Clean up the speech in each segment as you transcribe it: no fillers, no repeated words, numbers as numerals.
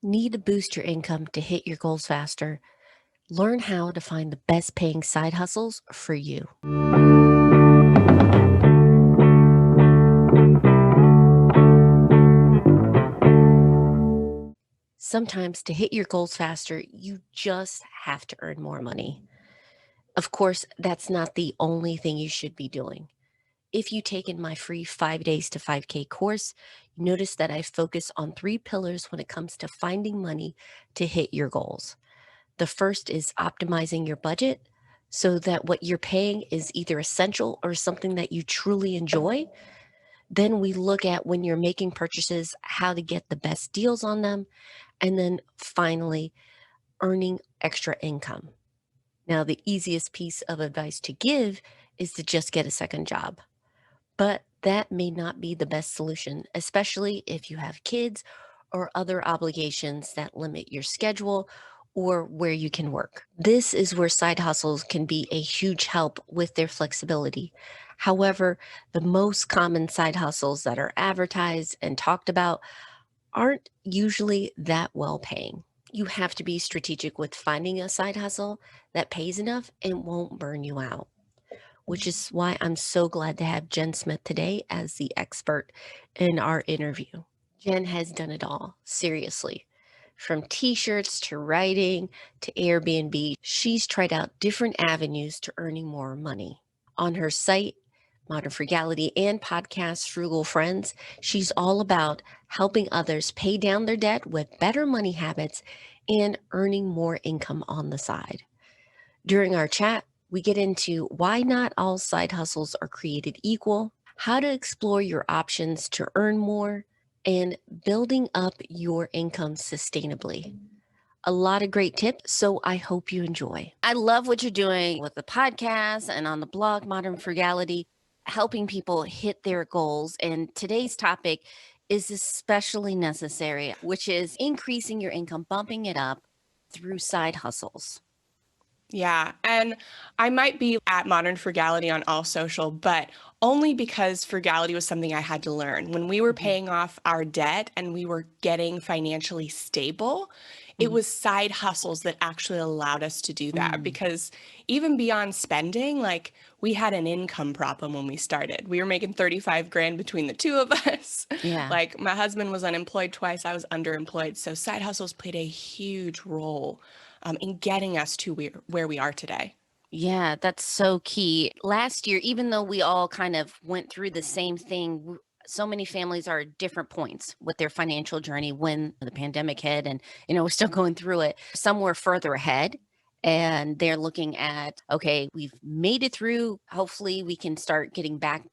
Need to boost your income to hit your goals faster? Learn how to find the best paying side hustles for you. Sometimes to hit your goals faster, you just have to earn more money. Of course, that's not the only thing you should be doing. If you take in my free 5 days to 5K course, you notice that I focus on three pillars when it comes to finding money to hit your goals. The first is optimizing your budget so that what you're paying is either essential or something that you truly enjoy. Then we look at when you're making purchases, how to get the best deals on them. And then finally, earning extra income. Now, the easiest piece of advice to give is to just get a second job. But that may not be the best solution, especially if you have kids or other obligations that limit your schedule or where you can work. This is where side hustles can be a huge help with their flexibility. However, the most common side hustles that are advertised and talked about aren't usually that well paying. You have to be strategic with finding a side hustle that pays enough and won't burn you out, which is why I'm so glad to have Jen Smith today as the expert in our interview. Jen has done it all, seriously. From t shirts to writing to Airbnb, she's tried out different avenues to earning more money. On her site, Modern Frugality, and podcast Frugal Friends, she's all about helping others pay down their debt with better money habits and earning more income on the side. During our chat, we get into why not all side hustles are created equal, how to explore your options to earn more, and building up your income sustainably. A lot of great tips, so I hope you enjoy. I love what you're doing with the podcast and on the blog, Modern Frugality, helping people hit their goals. And today's topic is especially necessary, which is increasing your income, bumping it up through side hustles. Yeah. And I might be at Modern Frugality on all social, but only because frugality was something I had to learn. When we were Mhm. paying off our debt and we were getting financially stable, it Mhm. was side hustles that actually allowed us to do that. Mm. Because even beyond spending, like we had an income problem when we started. We were making 35 grand between the two of us. Yeah. Like my husband was unemployed twice, I was underemployed. So side hustles played a huge role in getting us to where we are today. Yeah, that's so key. Last year, even though we all kind of went through the same thing, so many families are at different points with their financial journey when the pandemic hit, and we're still going through it. Some were further ahead, and they're looking at, okay, we've made it through. Hopefully, we can start getting back,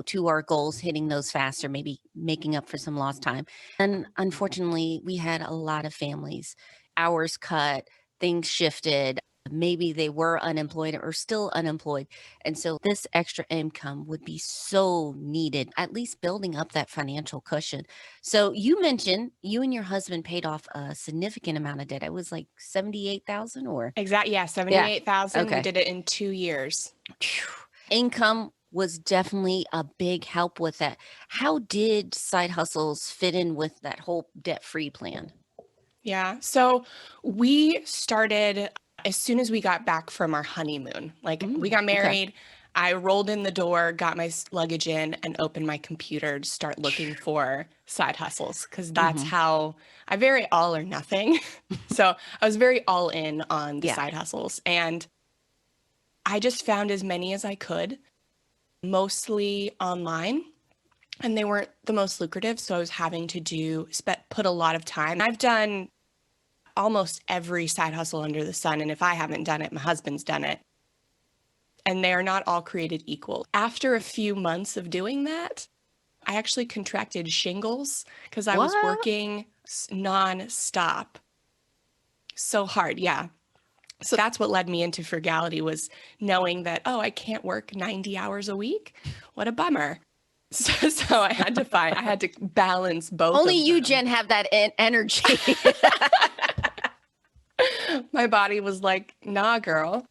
to our goals, hitting those faster, maybe making up for some lost time. And unfortunately, we had a lot of families, hours cut, things shifted. Maybe they were unemployed or still unemployed. And so this extra income would be so needed, at least building up that financial cushion. So you mentioned you and your husband paid off a significant amount of debt. It was like 78,000 or Exactly. Yeah, yeah. 78,000. We Okay. did it in 2 years. Phew. Income was definitely a big help with that. How did side hustles fit in with that whole debt-free plan? Yeah. So we started as soon as we got back from our honeymoon. Like we got Okay. married, I rolled in the door, got my luggage in, and opened my computer to start looking for side hustles because that's Hmm. how I very all or nothing. So I was very all in on the Yeah. side hustles. And I just found as many as I could, mostly online. And they weren't the most lucrative, so I was having to put a lot of time. I've done almost every side hustle under the sun, and if I haven't done it, my husband's done it. And they are not all created equal. After a few months of doing that, I actually contracted shingles because I was What? working non-stop. So hard, yeah. So that's what led me into frugality was knowing that, oh, I can't work 90 hours a week. What a bummer. So I had to balance both Only of you, them. Jen, have that energy. My body was like, nah, girl.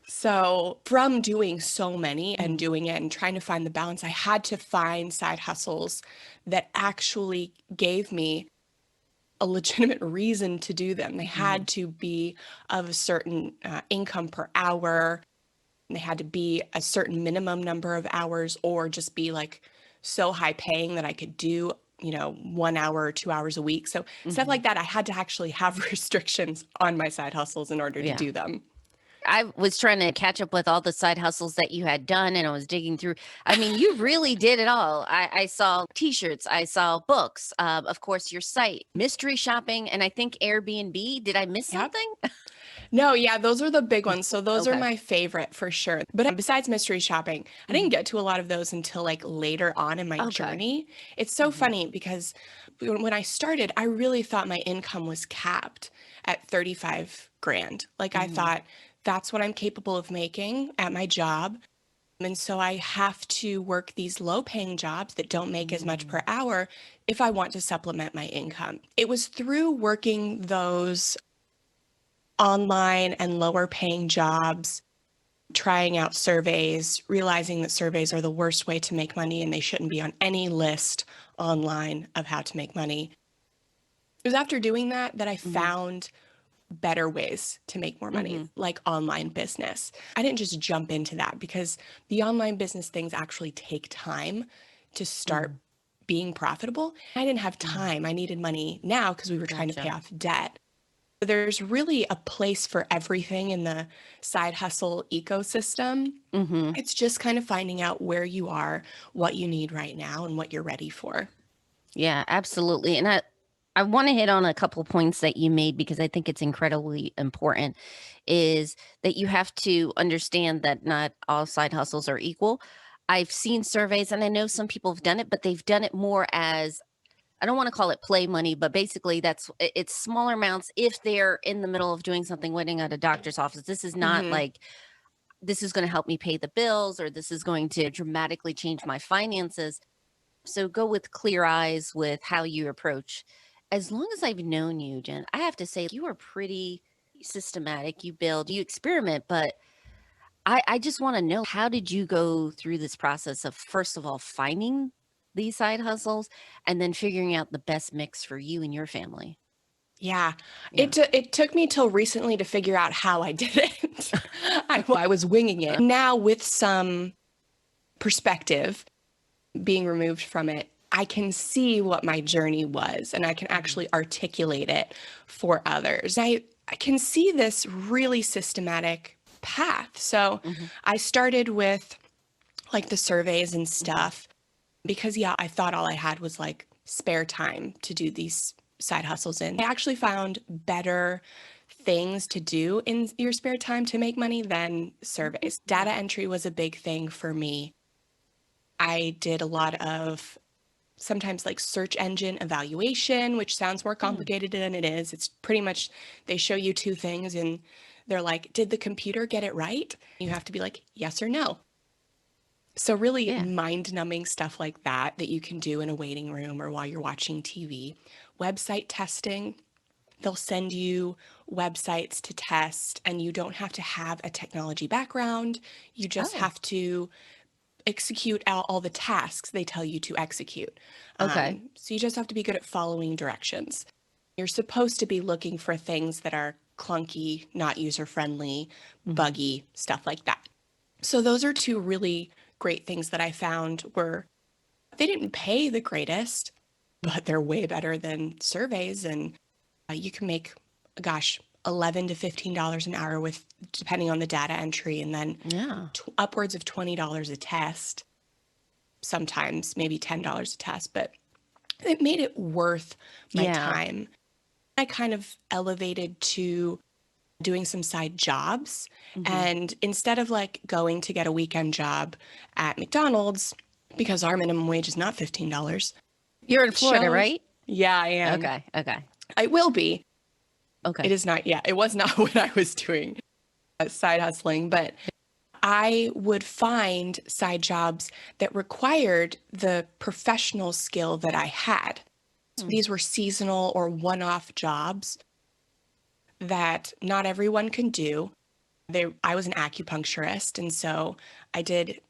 So from doing so many and Mhm. doing it and trying to find the balance, I had to find side hustles that actually gave me a legitimate reason to do them. They Mhm. had to be of a certain income per hour. They had to be a certain minimum number of hours, or just be like so high paying that I could do, 1 hour or 2 hours a week. So stuff Mhm. like that, I had to actually have restrictions on my side hustles in order to Yeah. do them. I was trying to catch up with all the side hustles that you had done, and I was digging through. I mean, you really did it all. I saw T-shirts, I saw books, of course, your site, mystery shopping, and I think Airbnb. Did I miss Yep. something? No, yeah, those are the big ones. So those are Okay. my favorite for sure. But besides mystery shopping, I didn't Mhm. get to a lot of those until like later on in my Okay. journey. It's so Mhm. funny because when I started, I really thought my income was capped at 35 grand. Like I Mhm. thought that's what I'm capable of making at my job. And so I have to work these low paying jobs that don't make as much per Mm. hour if I want to supplement my income. It was through working those online and lower paying jobs, trying out surveys, realizing that surveys are the worst way to make money and they shouldn't be on any list online of how to make money. It was after doing that I Mhm. found better ways to make more money, Mhm. like online business. I didn't just jump into that because the online business things actually take time to start Mhm. being profitable. I didn't have Mhm. time. I needed money now because we were trying to pay Gotcha. off debt. There's really a place for everything in the side hustle ecosystem. Mhm. It's just kind of finding out where you are, what you need right now, and what you're ready for. Yeah, absolutely. And I want to hit on a couple points that you made because I think it's incredibly important is that you have to understand that not all side hustles are equal. I've seen surveys and I know some people have done it, but they've done it more as I don't want to call it play money, but basically it's smaller amounts if they're in the middle of doing something waiting at a doctor's office. This is not Hmm. like this is going to help me pay the bills or this is going to dramatically change my finances. So go with clear eyes with how you approach. As long as I've known you, Jen, I have to say you are pretty systematic. You build, you experiment, but I just want to know how did you go through this process of first of all finding these side hustles and then figuring out the best mix for you and your family? Yeah, Yeah. it took me till recently to figure out how I did it. I was winging it. Now, with some perspective being removed from it, I can see what my journey was and I can Mhm. actually articulate it for others. I can see this really systematic path. So Mhm. I started with like the surveys and Mhm. stuff because, yeah, I thought all I had was like spare time to do these side hustles in. I actually found better things to do in your spare time to make money than Mhm. surveys. Data Yeah. entry was a big thing for me. I did a lot of sometimes like search engine evaluation, which sounds more Mm. complicated than it is. It's pretty much they show you two things and they're like, did the computer get it right? You have to be like, yes or no. So, really Yeah. mind numbing stuff like that you can do in a waiting room or while you're watching TV. Website testing, they'll send you websites to test, and you don't have to have a technology background. You just Oh, have to execute all the tasks they tell you to execute. okay. So you just have to be good at following directions. You're supposed to be looking for things that are clunky, not user friendly, Mhm. buggy, stuff like that. So those are two really great things that I found were they didn't pay the greatest, but they're way better than surveys. And you can make, gosh, $11 to $15 an hour with depending on the data entry, and then Yeah. upwards of $20 a test, sometimes maybe $10 a test, but it made it worth my Yeah. time. I kind of elevated to doing some side jobs. Mhm. And instead of like going to get a weekend job at McDonald's, because our minimum wage is not $15, You're in Florida, shows, right? yeah, I am. Okay. Okay. I will be. It Okay. is not yet. It was not when I was doing side hustling, but I would find side jobs that required the professional skill that I had. Mm. These were seasonal or one off jobs that not everyone can do. I was an acupuncturist, and so I did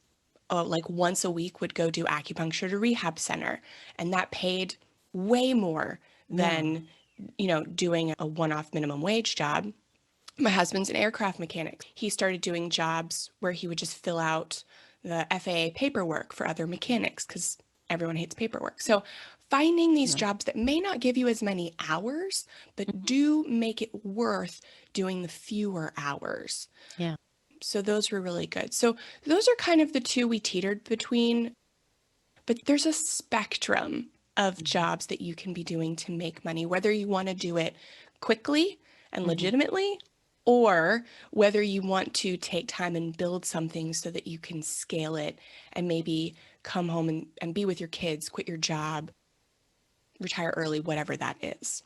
like once a week would go do acupuncture at a rehab center, and that paid way more Yeah. than doing a one-off minimum wage job. My husband's an aircraft mechanic. He started doing jobs where he would just fill out the FAA paperwork for other mechanics because everyone hates paperwork. So finding these Yeah. jobs that may not give you as many hours, but Mhm. do make it worth doing the fewer hours. Yeah. So those were really good. So those are kind of the two we teetered between, but there's a spectrum of Mhm. jobs that you can be doing to make money, whether you want to do it quickly and Mhm. legitimately, or whether you want to take time and build something so that you can scale it and maybe come home and be with your kids, quit your job, retire early, whatever that is.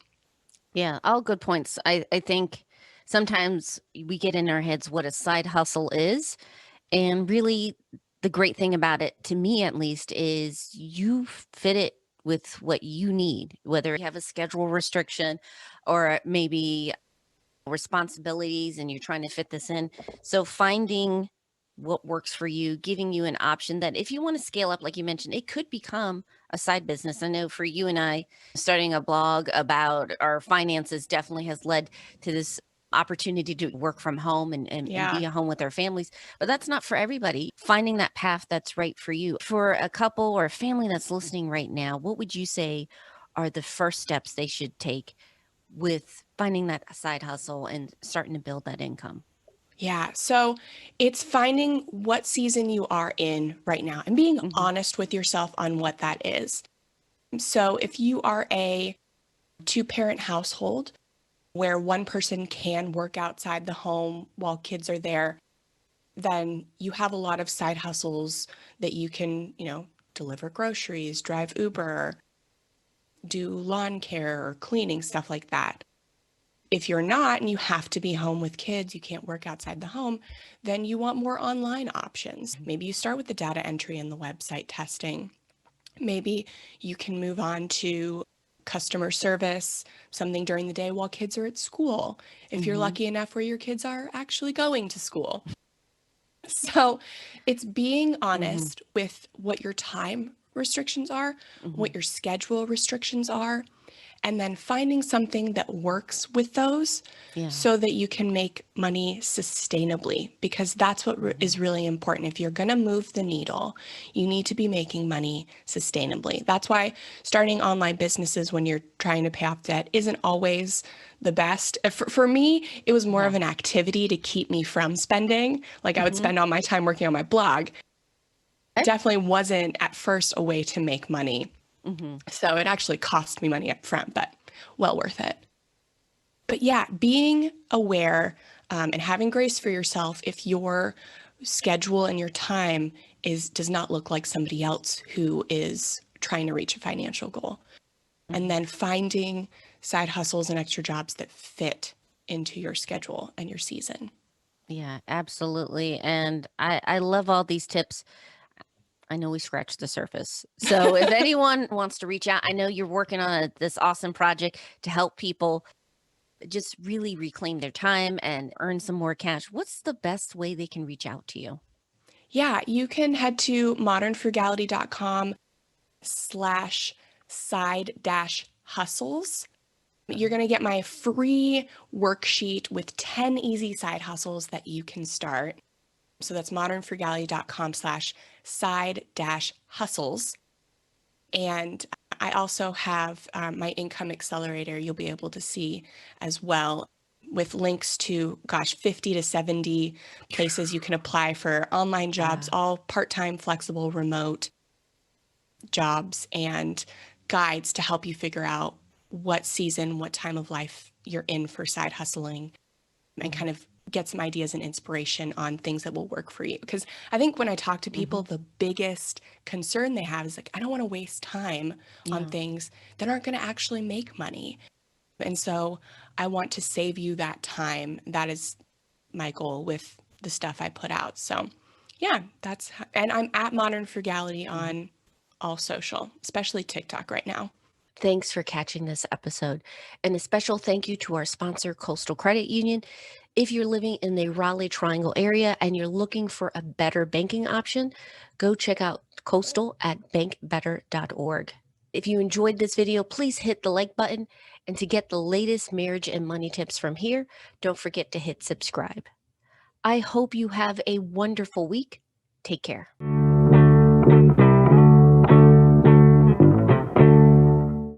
Yeah, all good points. I think sometimes we get in our heads what a side hustle is, and really the great thing about it, to me at least, is you fit it with what you need, whether you have a schedule restriction or maybe responsibilities and you're trying to fit this in. So finding what works for you, giving you an option that if you want to scale up, like you mentioned, it could become a side business. I know for you and I, starting a blog about our finances definitely has led to this opportunity to work from home and be Yeah. at home with our families. But that's not for everybody. Finding that path that's right for you. For a couple or a family that's listening right now, what would you say are the first steps they should take with finding that side hustle and starting to build that income? Yeah. So it's finding what season you are in right now and being Mhm. honest with yourself on what that is. So if you are a two-parent household where one person can work outside the home while kids are there, then you have a lot of side hustles that you can, deliver groceries, drive Uber, do lawn care or cleaning, stuff like that. If you're not and you have to be home with kids, you can't work outside the home, then you want more online options. Mhm. Maybe you start with the data entry and the website testing. Maybe you can move on to customer service, something during the day while kids are at school, if you're Mhm. lucky enough where your kids are actually going to school. So it's being Mhm. honest with what your time restrictions are, what Mhm. your schedule restrictions are, and then finding something that works with those Yeah. so that you can make money sustainably, because that's what is Mhm. really important. If you're going to move the needle, you need to be making money sustainably. That's why starting online businesses when you're trying to pay off debt isn't always the best. For me, it was more Yeah. of an activity to keep me from spending. Like I would Mhm. spend all my time working on my blog. Eh. Definitely wasn't at first a way to make money. Mhm. So it actually cost me money up front, but well worth it. But yeah, being aware and having grace for yourself if your schedule and your time does not look like somebody else who is trying to reach a financial goal. And Mhm. then finding side hustles and extra jobs that fit into your schedule and your season. Yeah, absolutely. And I love all these tips. I know we scratched the surface. So if anyone wants to reach out, I know you're working on this awesome project to help people just really reclaim their time and earn some more cash. What's the best way they can reach out to you? Yeah, you can head to modernfrugality.com/side dash hustles. You're going to get my free worksheet with 10 easy side hustles that you can start. So that's modernfrugality.com/side dash hustles. And I also have my income accelerator you'll be able to see as well, with links to, gosh, 50 to 70 places you can apply for online jobs, Wow. all part-time, flexible, remote jobs, and guides to help you figure out what season, what time of life you're in for side hustling, and Mhm. kind of get some ideas and inspiration on things that will work for you. Because I think when I talk to people, Mhm. the biggest concern they have is like, I don't want to waste time on Yeah. things that aren't going to actually make money. And so I want to save you that time. That is my goal with the stuff I put out. So yeah, and I'm at Modern Frugality Mhm. on all social, especially TikTok right now. Thanks for catching this episode. And a special thank you to our sponsor, Coastal Credit Union. If you're living in the Raleigh Triangle area and you're looking for a better banking option, go check out Coastal at bankbetter.org. If you enjoyed this video, please hit the like button. And to get the latest marriage and money tips from here, don't forget to hit subscribe. I hope you have a wonderful week. Take care.